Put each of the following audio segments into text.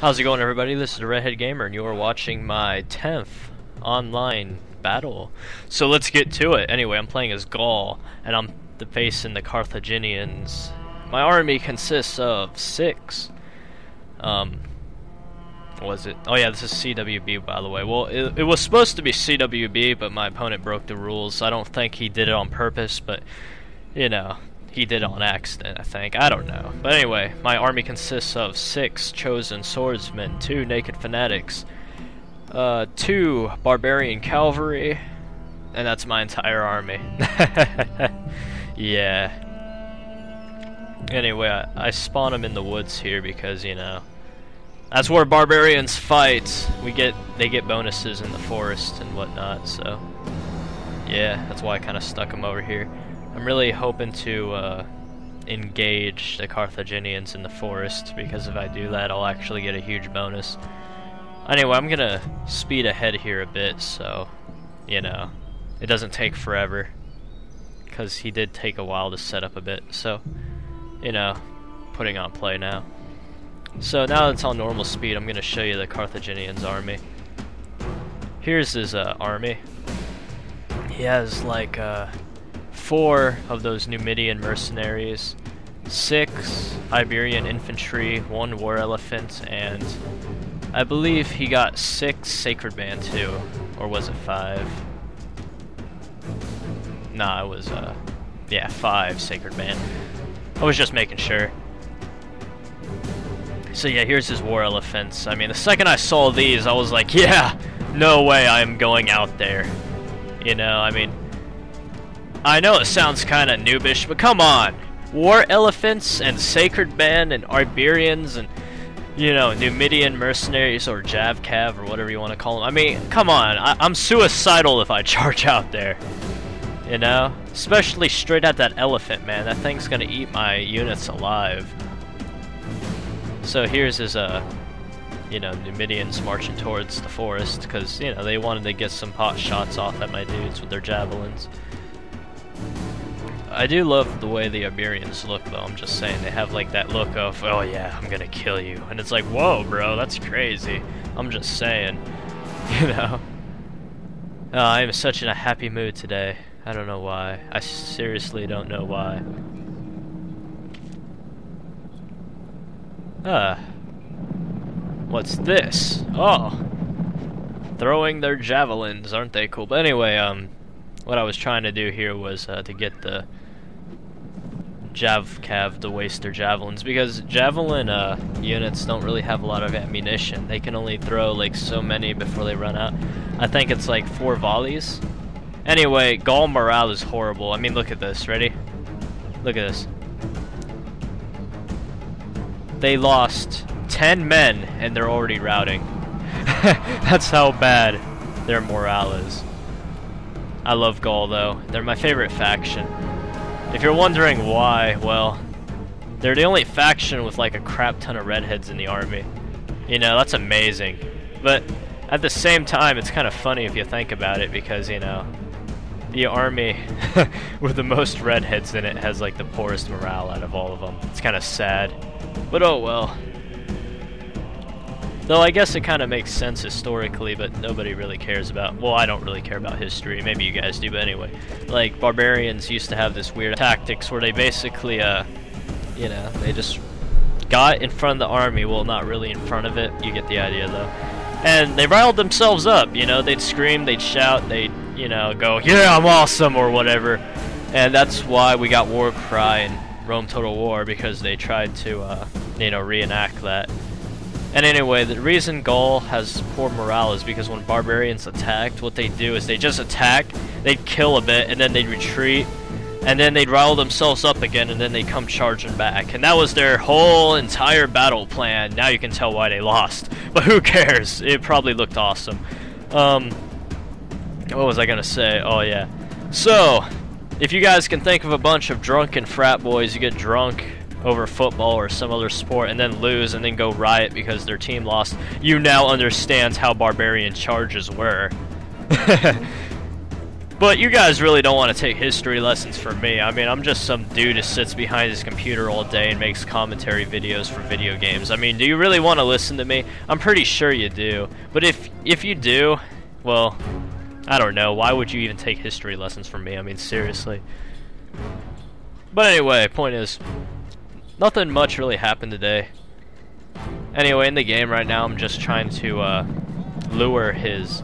How's it going, everybody? This is TheRedHeadGamer, and you are watching my 10th online battle. So let's get to it. Anyway, I'm playing as Gaul, and I'm facing the Carthaginians. My army consists of 6. Was it? Oh yeah, this is CWB, by the way. Well, it was supposed to be CWB, but my opponent broke the rules. I don't think he did it on purpose, but, you know, he did it on accident, I think. I don't know. But anyway, my army consists of 6 chosen swordsmen, 2 naked fanatics, 2 barbarian cavalry, and that's my entire army. Yeah. Anyway, I spawn them in the woods here because, you know, that's where barbarians fight. They get bonuses in the forest and whatnot, so yeah, that's why I kind of stuck them over here. I'm really hoping to engage the Carthaginians in the forest, because if I do that, I'll actually get a huge bonus. Anyway, I'm gonna speed ahead here a bit, so, you know, it doesn't take forever, because he did take a while to set up a bit, so, you know, putting on play now. So now that it's on normal speed, I'm gonna show you the Carthaginians' army. Here's his army. He has like 4 of those Numidian mercenaries, 6 Iberian infantry, 1 war elephant, and I believe he got 6 sacred band too, or was it 5? Nah, it was yeah, 5 sacred band. I was just making sure. So yeah, here's his war elephants. I mean, the second I saw these, I was like, yeah, no way I'm going out there. You know, I mean, I know it sounds kind of noobish, but come on. War elephants and sacred band and Iberians and, you know, Numidian mercenaries or Javcav or whatever you want to call them. I mean, come on. I'm suicidal if I charge out there. You know? Especially straight at that elephant, man. That thing's gonna eat my units alive. So here's his, you know, Numidians marching towards the forest, because, you know, they wanted to get some pot shots off at my dudes with their javelins. I do love the way the Iberians look, though. I'm just saying, they have like that look of, oh yeah, I'm gonna kill you, and it's like, whoa, bro, that's crazy. I'm just saying, you know. I am such in a happy mood today. I don't know why. I seriously don't know why. What's this? Oh, throwing their javelins, aren't they cool? But anyway, what I was trying to do here was to get the Javcav to waste their javelins, because javelin units don't really have a lot of ammunition. They can only throw like so many before they run out. I think it's like 4 volleys. Anyway, Gaul morale is horrible. I mean, look at this. Ready? Look at this. They lost 10 men and they're already routing. That's how bad their morale is. I love Gaul, though. They're my favorite faction. If you're wondering why, well, they're the only faction with like a crap ton of redheads in the army. You know, that's amazing. But at the same time, it's kind of funny if you think about it, because, you know, the army with the most redheads in it has like the poorest morale out of all of them. It's kind of sad. But oh well. Though I guess it kind of makes sense historically, but nobody really cares about... Well, I don't really care about history. Maybe you guys do, but anyway. Like, barbarians used to have this weird tactics where they basically, you know, they just got in front of the army. Well, not really in front of it. You get the idea, though. And they riled themselves up, you know. They'd scream, they'd shout, they'd, you know, go, yeah, I'm awesome, or whatever. And that's why we got War Cry and Rome Total War, because they tried to, you know, reenact that. And anyway, the reason Gaul has poor morale is because when barbarians attacked, what they do is they just attack, they'd kill a bit, and then they'd retreat, and then they'd rile themselves up again, and then they'd come charging back. And that was their whole entire battle plan. Now you can tell why they lost. But who cares? It probably looked awesome. What was I gonna say? Oh yeah. So, if you guys can think of a bunch of drunken frat boys, you get drunk over football or some other sport and then lose and then go riot because their team lost, you now understand how barbarian charges were. But you guys really don't want to take history lessons from me. I mean, I'm just some dude who sits behind his computer all day and makes commentary videos for video games. I mean, do you really want to listen to me? I'm pretty sure you do. But if you do, well, I don't know. Why would you even take history lessons from me? I mean, seriously. But anyway, point is, nothing much really happened today. Anyway, in the game right now, I'm just trying to lure his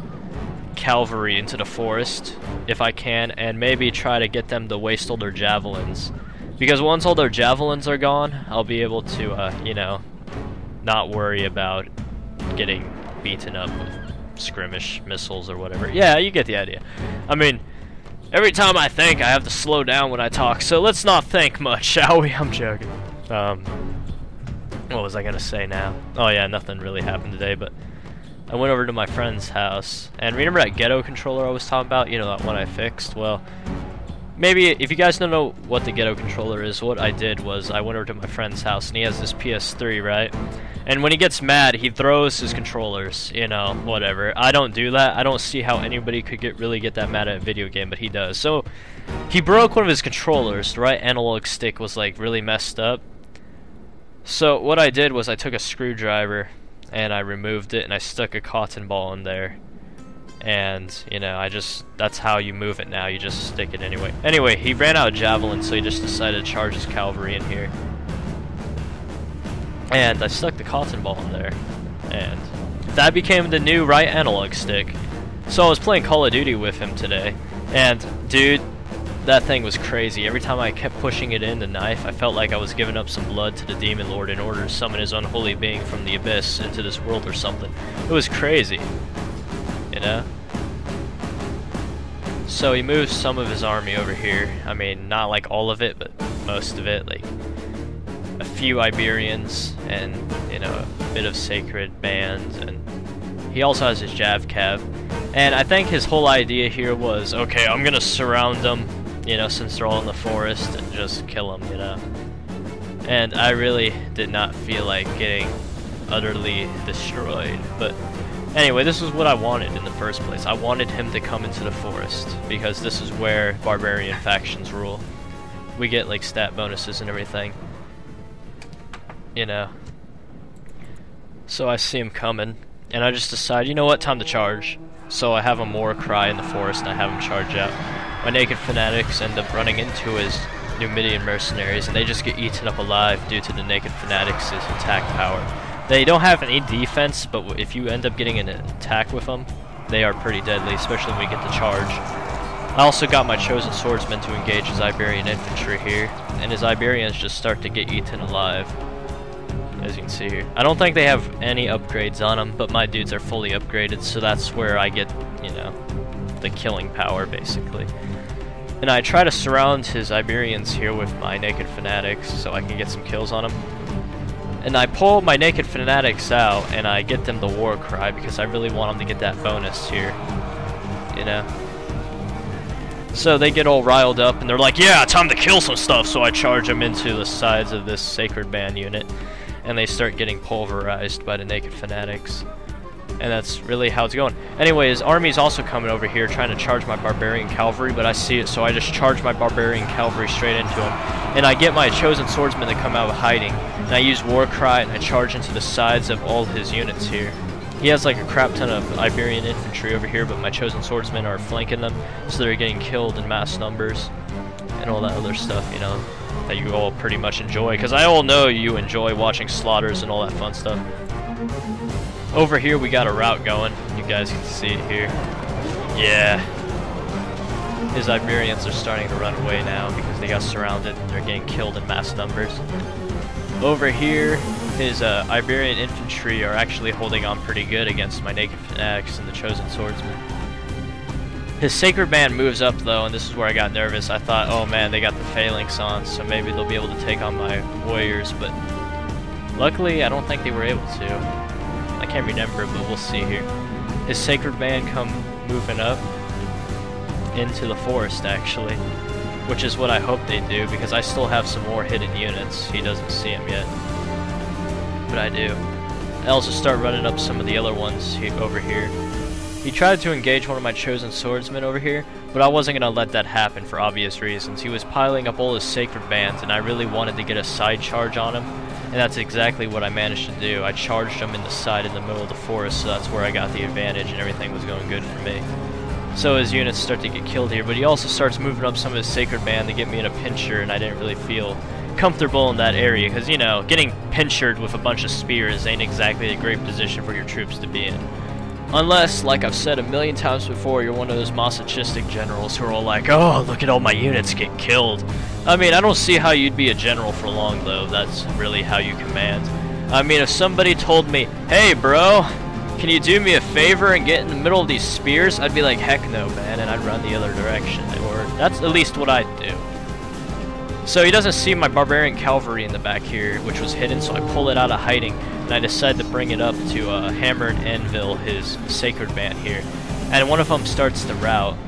cavalry into the forest if I can, and maybe try to get them to waste all their javelins, because once all their javelins are gone, I'll be able to you know, not worry about getting beaten up with skirmish missiles or whatever. Yeah, you get the idea. I mean, every time I think, I have to slow down when I talk, so let's not think much, shall we? I'm joking. What was I gonna say now? Oh yeah, nothing really happened today, but I went over to my friend's house, and remember that ghetto controller I was talking about? You know, that one I fixed? Well, maybe if you guys don't know what the ghetto controller is, what I did was I went over to my friend's house, and he has this PS3, right? And when he gets mad, he throws his controllers, you know, whatever. I don't do that. I don't see how anybody could really get that mad at a video game, but he does. So, he broke one of his controllers. The right analog stick was, like, really messed up. So, what I did was I took a screwdriver, and I removed it, and I stuck a cotton ball in there, and you know, that's how you move it now. You just stick it anyway. Anyway, he ran out of javelins, so he just decided to charge his cavalry in here, and I stuck the cotton ball in there, and that became the new right analog stick. So I was playing Call of Duty with him today, and dude, that thing was crazy. Every time I kept pushing it in the knife, I felt like I was giving up some blood to the Demon Lord in order to summon his unholy being from the abyss into this world or something. It was crazy, you know? So he moved some of his army over here. I mean, not like all of it, but most of it. Like a few Iberians and, you know, a bit of sacred bands, and he also has his Jav Cav. And I think his whole idea here was, okay, I'm gonna surround them, you know, since they're all in the forest, and just kill them, you know. And I really did not feel like getting utterly destroyed. But anyway, this is what I wanted in the first place. I wanted him to come into the forest, because this is where barbarian factions rule. We get like stat bonuses and everything, you know. So I see him coming, and I just decide, you know what, time to charge. So I have a war cry in the forest, and I have him charge out. My naked fanatics end up running into his Numidian mercenaries, and they just get eaten up alive due to the naked fanatics' attack power. They don't have any defense, but if you end up getting an attack with them, they are pretty deadly, especially when we get the charge. I also got my chosen swordsman to engage his Iberian infantry here, and his Iberians just start to get eaten alive, as you can see here. I don't think they have any upgrades on them, but my dudes are fully upgraded, so that's where I get, you know, the killing power, basically. And I try to surround his Iberians here with my naked fanatics so I can get some kills on them. And I pull my naked fanatics out, and I get them the war cry because I really want them to get that bonus here, you know. So they get all riled up, and they're like, yeah, time to kill some stuff. So I charge them into the sides of this sacred band unit, and they start getting pulverized by the naked fanatics. And that's really how it's going. Anyway, his army's also coming over here trying to charge my barbarian cavalry, but I see it, so I just charge my barbarian cavalry straight into him. And I get my chosen swordsman to come out of hiding, and I use war cry, and I charge into the sides of all his units here. He has like a crap ton of Iberian infantry over here, but my chosen swordsmen are flanking them, so they're getting killed in mass numbers, and all that other stuff, you know, that you all pretty much enjoy, because I all know you enjoy watching slaughters and all that fun stuff. Over here we got a route going. You guys can see it here. Yeah. His Iberians are starting to run away now because they got surrounded. They're getting killed in mass numbers. Over here, his Iberian infantry are actually holding on pretty good against my naked fanatics and the chosen swordsman. His sacred band moves up though, and this is where I got nervous. I thought, oh man, they got the phalanx on, so maybe they'll be able to take on my warriors, but luckily I don't think they were able to. I can't remember, but we'll see here. His sacred band come moving up into the forest, actually, which is what I hope they do, because I still have some more hidden units. He doesn't see them yet, but I do. I also start running up some of the other ones over here. He tried to engage one of my chosen swordsmen over here, but I wasn't going to let that happen for obvious reasons. He was piling up all his sacred bands, and I really wanted to get a side charge on him, and that's exactly what I managed to do. I charged him in the side in the middle of the forest, so that's where I got the advantage, and everything was going good for me. So his units start to get killed here, but he also starts moving up some of his sacred band to get me in a pincher, and I didn't really feel comfortable in that area, because, you know, getting pinchered with a bunch of spears ain't exactly a great position for your troops to be in. Unless, like I've said a million times before, you're one of those masochistic generals who are all like, oh, look at all my units get killed. I mean, I don't see how you'd be a general for long, though. That's really how you command. I mean, if somebody told me, hey, bro, can you do me a favor and get in the middle of these spears? I'd be like, heck no, man, and I'd run the other direction. Or that's at least what I'd do. So he doesn't see my barbarian cavalry in the back here, which was hidden, so I pull it out of hiding, and I decide to bring it up to hammer and anvil his sacred band here. And one of them starts to rout,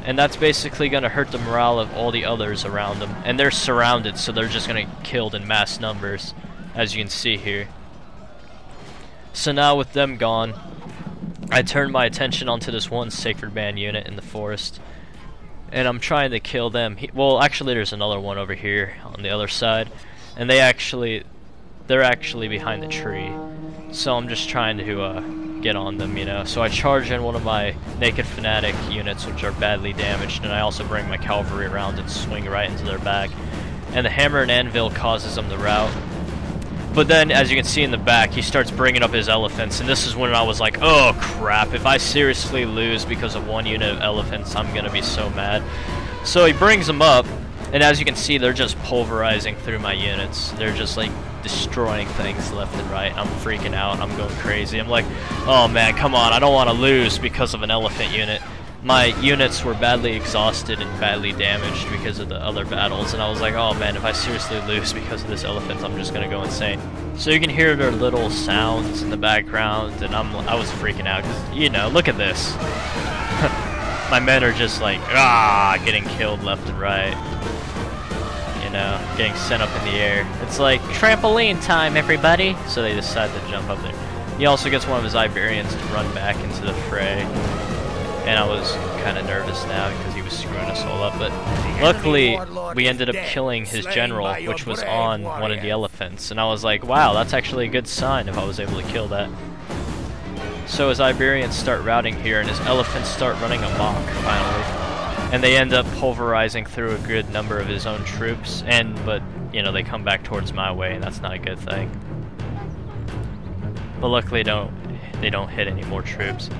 and that's basically going to hurt the morale of all the others around them. And they're surrounded, so they're just going to get killed in mass numbers, as you can see here. So now with them gone, I turn my attention onto this one sacred band unit in the forest. And I'm trying to kill them. Well, actually, there's another one over here on the other side, and they're actually behind the tree. So I'm just trying to get on them, you know. So I charge in one of my naked fanatic units, which are badly damaged, and I also bring my cavalry around and swing right into their back. And the hammer and anvil causes them to rout. But then, as you can see in the back, he starts bringing up his elephants, and this is when I was like, oh crap, if I seriously lose because of one unit of elephants, I'm gonna be so mad. So he brings them up, and as you can see, they're just pulverizing through my units. They're just like destroying things left and right. I'm freaking out, I'm going crazy. I'm like, oh man, come on, I don't want to lose because of an elephant unit. My units were badly exhausted and badly damaged because of the other battles, and I was like, oh man, if I seriously lose because of this elephant, I'm just gonna go insane. So you can hear their little sounds in the background, and I was freaking out, because, you know, look at this. My men are just like, getting killed left and right. You know, getting sent up in the air. It's like, trampoline time, everybody! So they decide to jump up there. He also gets one of his Iberians to run back into the fray. And I was kind of nervous now because he was screwing us all up, but luckily we ended up killing his general, which was on one of the elephants, and I was like, wow, that's actually a good sign if I was able to kill that. So his Iberians start routing here, and his elephants start running amok, finally. And they end up pulverizing through a good number of his own troops, but, you know, they come back towards my way, and that's not a good thing. But luckily they don't hit any more troops.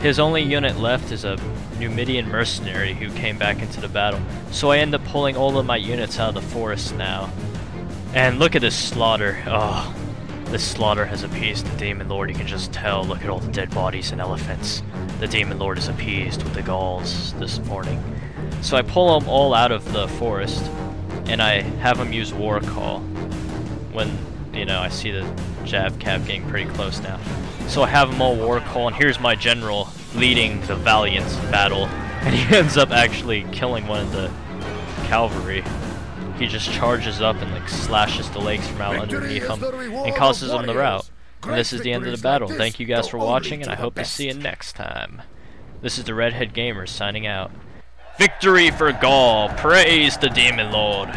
His only unit left is a Numidian mercenary who came back into the battle. So I end up pulling all of my units out of the forest now. And look at this slaughter. Oh, this slaughter has appeased the Demon Lord. You can just tell. Look at all the dead bodies and elephants. The Demon Lord is appeased with the Gauls this morning. So I pull them all out of the forest, and I have them use War Call when, you know, I see the Jav Cav getting pretty close now. So I have them all War Call, and here's my general leading the valiant battle, and he ends up actually killing one of the cavalry. He just charges up and like slashes the legs from out underneath him and causes them to rout. And this is the end of the battle. Thank you guys for watching, and I hope to see you next time. This is TheRedHeadGamer signing out. Victory for Gaul! Praise the Demon Lord!